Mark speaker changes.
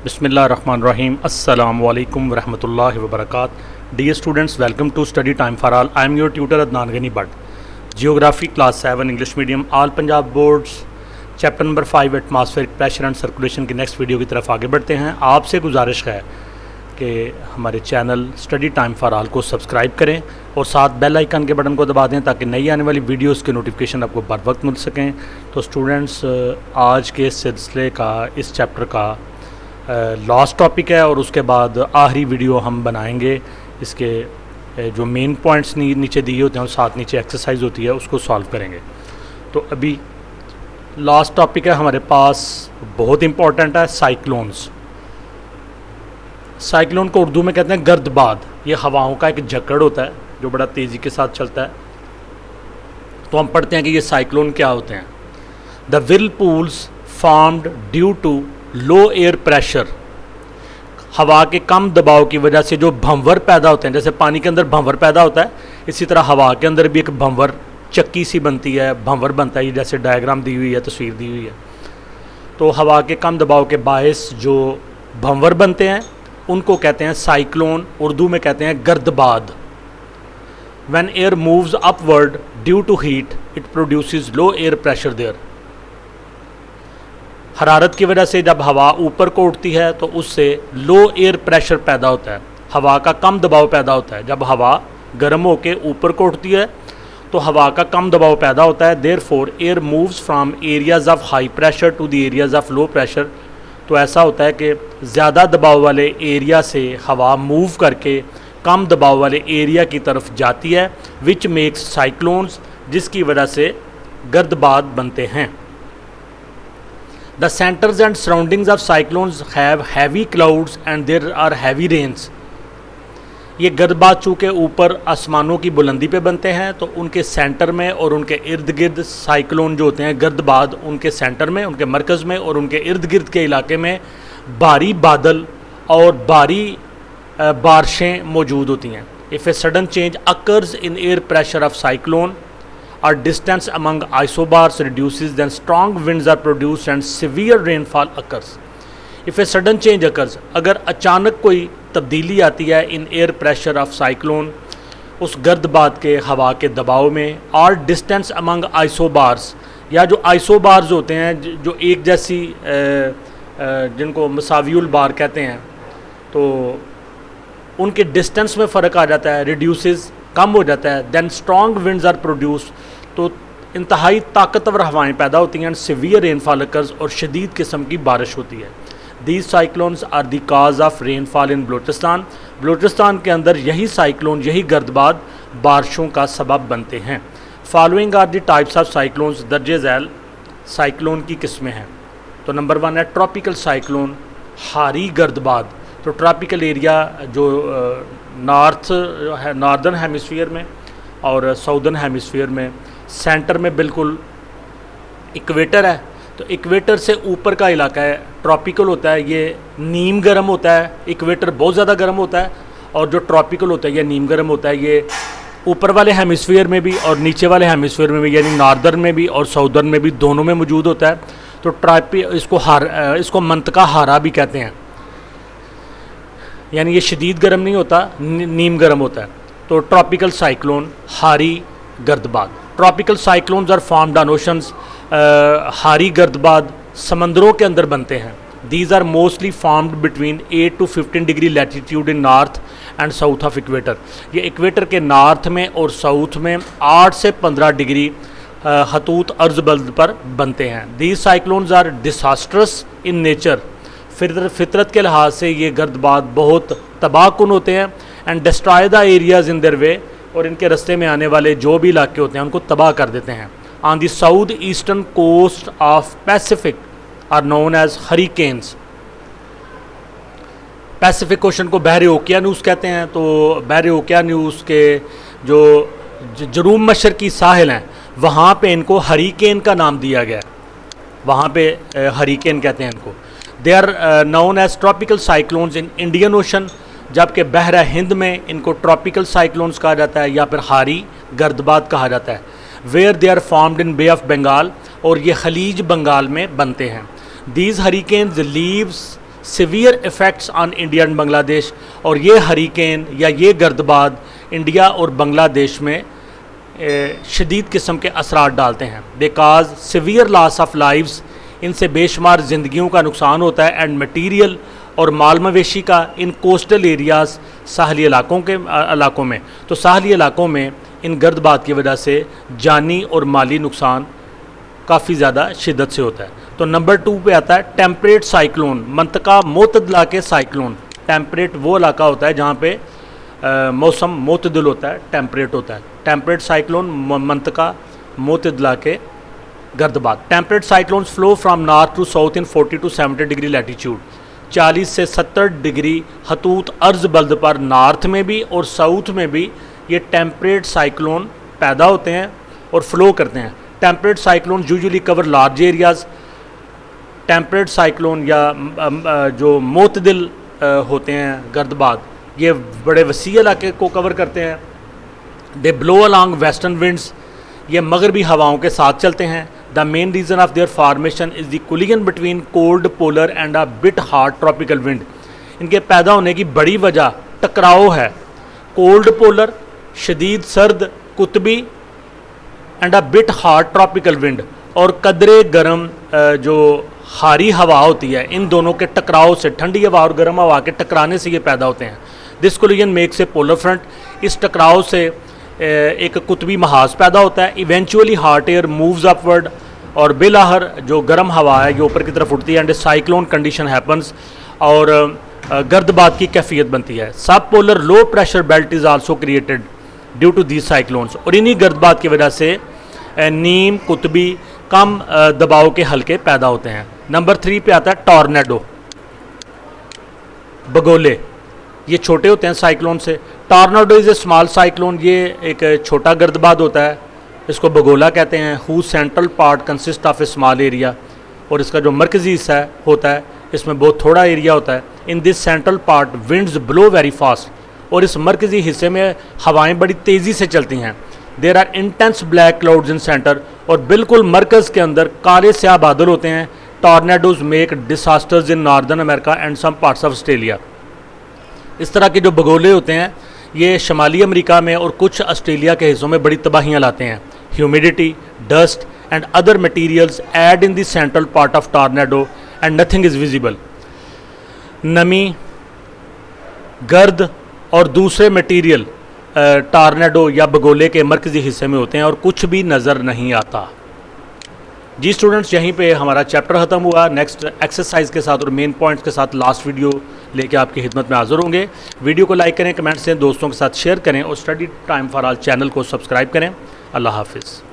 Speaker 1: बिस्मिल्लाहिर्रहमानिर्रहीम अस्सलामु अलैकुम वरहमतुल्लाहि वबरकातुहू। Dear students, welcome to study time for all. I am your tutor Adnan Ghani Butt. Geography class 7 English medium all Punjab boards chapter number 5 atmospheric pressure and circulation की next video की तरफ आगे बढ़ते हैं। आपसे गुजारिश है कि हमारे channel study time for all को सब्सक्राइब करें और साथ बेल आइकन के बटन को दबा दें ताकि नई आने वाली वीडियोस के नोटिफिकेशन आपको बर वक्त मिल सकें। तो स्टूडेंट्स, आज के सिलसिले का इस चैप्टर का लास्ट टॉपिक है और उसके बाद आखिरी वीडियो हम बनाएंगे। इसके जो मेन पॉइंट्स नीचे दिए होते हैं और साथ नीचे एक्सरसाइज होती है उसको सॉल्व करेंगे। तो अभी लास्ट टॉपिक है हमारे पास, बहुत इम्पॉर्टेंट है, साइक्लोन्स। साइक्लोन को उर्दू में कहते हैं गर्दबाद। ये हवाओं का एक जकड़ होता है जो बड़ा तेज़ी के साथ चलता है। तो हम पढ़ते हैं कि ये साइक्लोन क्या होते हैं। The whirlpools formed due to low air pressure. हवा के कम दबाव की वजह से जो भंवर पैदा होते हैं, जैसे पानी के अंदर भंवर पैदा होता है, इसी तरह हवा के अंदर भी एक भंवर चक्की सी बनती है, भंवर बनता है। ये जैसे डायग्राम दी हुई है, तस्वीर दी हुई है। तो हवा के कम दबाव के बायस जो भंवर बनते हैं उनको कहते हैं साइक्लोन, उर्दू में कहते हैं गर्दबाद। When air moves upward due to heat it produces low air pressure there. हरारत की वजह से जब हवा ऊपर को उठती है तो उससे लो एयर प्रेशर पैदा होता है, हवा का कम दबाव पैदा होता है। जब हवा गर्म होकर ऊपर को उठती है तो हवा का कम दबाव पैदा होता है। Therefore air moves from areas of high pressure to the areas of low pressure. तो ऐसा होता है कि ज़्यादा दबाव वाले एरिया से हवा मूव करके कम दबाव वाले एरिया की तरफ जाती है, विच मेक्स साइक्लोन्स, जिसकी वजह से गर्दबाद बनते हैं। The centers and surroundings of cyclones have heavy clouds and there are heavy rains। ये गर्दबाद चूँकि ऊपर आसमानों की बुलंदी पे बनते हैं तो उनके सेंटर में और उनके इर्द गिर्द साइक्लोन जो होते हैं गर्दबाद, उनके सेंटर में, उनके मरकज़ में और उनके इर्द गिर्द के इलाके में भारी बादल और भारी बारिशें मौजूद होती हैं। If a sudden change occurs in air pressure of cyclone or distance among isobars reduces, then strong winds are produced and severe rainfall occurs। If a sudden change occurs, अगर अचानक कोई तब्दीली आती है in air pressure of cyclone, उस गर्दबाद के हवा के दबाव में, और डिस्टेंस अमंग आइसोबार्स, या जो आइसोबार्स होते हैं जो एक जैसी जिनको मसावियुल बार कहते हैं, तो उनके डिस्टेंस में फ़र्क आ जाता है, रिड्यूसेस कम हो जाता है। Then strong winds are produce, तो इंतहाई ताकतवर हवाएं पैदा होती हैं। सिवियर रेनफॉल अकर्स, और शदीद किस्म की बारिश होती है। These cyclones are the cause of rainfall in Balochistan. Balochistan के अंदर यही साइक्लोन, यही गर्दबाद बारिशों का सबब बनते हैं। Following are the types of cyclones. दर्जे झैल साइक्लोन की किस्में हैं। तो नंबर 1 है ट्रॉपिकल साइक्लोन, हारी गर्दबाद। तो ट्रॉपिकल एरिया जो नॉर्दर्न हेमिसफीयर में और साउदर्न हेमिसफीयर में, सेंटर में बिल्कुल इक्वेटर है, तो इक्वेटर से ऊपर का इलाका है, ट्रॉपिकल होता है। ये नीम गर्म होता है, इक्वेटर बहुत ज़्यादा गर्म होता है, और जो ट्रॉपिकल होता है ये नीम गर्म होता है। ये ऊपर वाले हेमिसफीयर में भी और नीचे वाले हेमिसफीयर में भी, यानी नॉर्दर्न में भी और साउदर्न में भी, दोनों में मौजूद होता है। तो इसको मंतका हारा भी कहते हैं, यानी ये शदीद गर्म नहीं होता, नीम गर्म होता है। तो ट्रॉपिकल साइक्लोन, हारी गर्दबाद। Tropical cyclones are formed on oceans. हारी गर्दबाद समंदरों के अंदर बनते हैं। These are mostly formed between 8 to 15 degree latitude in north and south of equator. ये इक्वेटर के नॉर्थ में और साउथ में 8 से 15 डिग्री खतूत अर्ज बल्द पर बनते हैं। These cyclones are disastrous in nature. फितरत के लिहाज से ये गर्दबाद बहुत तबाहकुन होते हैं। And destroy the areas in their way, और इनके रास्ते में आने वाले जो भी इलाके होते हैं उनको तबाह कर देते हैं। On the south eastern coast of Pacific are known as hurricanes. Pacific Ocean को बहरे ओकियानूस कहते हैं। तो बहरे ओकियानूस के जो जनूब मशरकी साहिल हैं वहाँ पे इनको हरिकेन का नाम दिया गया है, वहाँ पे हरिकेन कहते हैं इनको। They are known as tropical cyclones in Indian Ocean, जबकि बहरा हिंद में इनको ट्रॉपिकल साइक्लोन्स कहा जाता है या फिर हारी गर्दबाद कहा जाता है। Where they are formed in Bay of Bengal, और ये खलीज बंगाल में बनते हैं। These hurricanes leaves severe effects on India and Bangladesh. और ये हरिकेन या ये गर्दबाद इंडिया और बांग्लादेश में शदीद किस्म के असरात डालते हैं। दे काज सिवियर लॉस ऑफ लाइव्स, इनसे बेशुमार ज़िंदगियों का नुकसान होता है, एंड मटीरियल और माल मवेशी का इन कोस्टल एरियाज़ साहली इलाकों में। तो साहली इलाकों में इन गर्दबाद की वजह से जानी और माली नुकसान काफ़ी ज़्यादा शिद्दत से होता है। तो नंबर 2 पे आता है टेम्परेट साइक्लोन, मंतका मोतदला के साइक्लोन। टेम्परेट वो इलाका होता है जहाँ पे मौसम मोतदिल होता है, टेम्परेट होता है। टेम्परेट साइक्लोन मंतका मोतदला के गर्दबाद। Temperate cyclones flow from north to south in 40 to 70 degree latitude. 40 से 70 डिग्री खतूत अर्ज बल्द पर नॉर्थ में भी और साउथ में भी ये टेम्परेट साइक्लोन पैदा होते हैं और फ्लो करते हैं। Temperate cyclone usually cover large areas. Temperate cyclone या जो मोतदिल होते हैं गर्दबाद, ये बड़े वसी इलाके को कवर करते हैं। दे ब्लो अलॉन्ग वेस्टर्न विंड्स, ये मगरबी हवाओं के साथ चलते हैं। The main reason of their formation is the collision between cold polar and a bit hard tropical wind. इनके पैदा होने की बड़ी वजह टकराव है, कोल्ड पोलर शदीद सर्द कुतबी and a bit hard tropical wind, और कदरे गर्म जो हारी हवा होती है, इन दोनों के टकराव से, ठंडी हवा और गर्म हवा के टकराने से ये पैदा होते हैं। This collision makes a polar front, इस टकराव से एक कुतबी महाज पैदा होता है। Eventually hot air moves upward, और बेलाहर जो गर्म हवा है ये ऊपर की तरफ उठती है, एंड साइक्लोन कंडीशन हैपन्स, और गर्दबाद की कैफियत बनती है। Sub polar low pressure belt is also created due to these cyclones, और इन्हीं गर्दबाद की वजह से नीम कुतबी कम दबाव के हल्के पैदा होते हैं। नंबर 3 पे आता है टॉर्नेडो, बगोले। ये छोटे होते हैं साइक्लोन से। Tornado is a small cyclone, ये एक छोटा गर्दबाद होता है, इसको बगोला कहते हैं। Who central part consist of A small area, और इसका जो मरकज़ी हिस्सा होता है इसमें बहुत थोड़ा एरिया होता है। In this central part winds blow very fast, और इस मरकज़ी हिस्से में हवाएं बड़ी तेज़ी से चलती हैं। There are intense black clouds in center, और बिल्कुल मरकज़ के अंदर काले स्याह बादल होते हैं। Tornadoes make disasters in northern America and some parts of Australia. इस तरह के जो बगोले होते हैं ये शमाली अमेरिका में और कुछ ऑस्ट्रेलिया के हिस्सों में बड़ी तबाहियाँ लाते हैं। Humidity, dust and other materials add in the central part of tornado and nothing is visible. नमी, गर्द और दूसरे मटीरियल टॉर्नेडो या बगोले के मरकज़ी हिस्से में होते हैं और कुछ भी नज़र नहीं आता। जी स्टूडेंट्स, यहीं पे हमारा चैप्टर ख़त्म हुआ। नेक्स्ट एक्सरसाइज के साथ और मेन पॉइंट्स के साथ लास्ट वीडियो लेके आपकी खिदमत में हाज़िर होंगे। वीडियो को लाइक करें, कमेंट्स दें, दोस्तों के साथ शेयर करें, और study time for all channel को सब्सक्राइब करें। अल्लाह हाफिज़।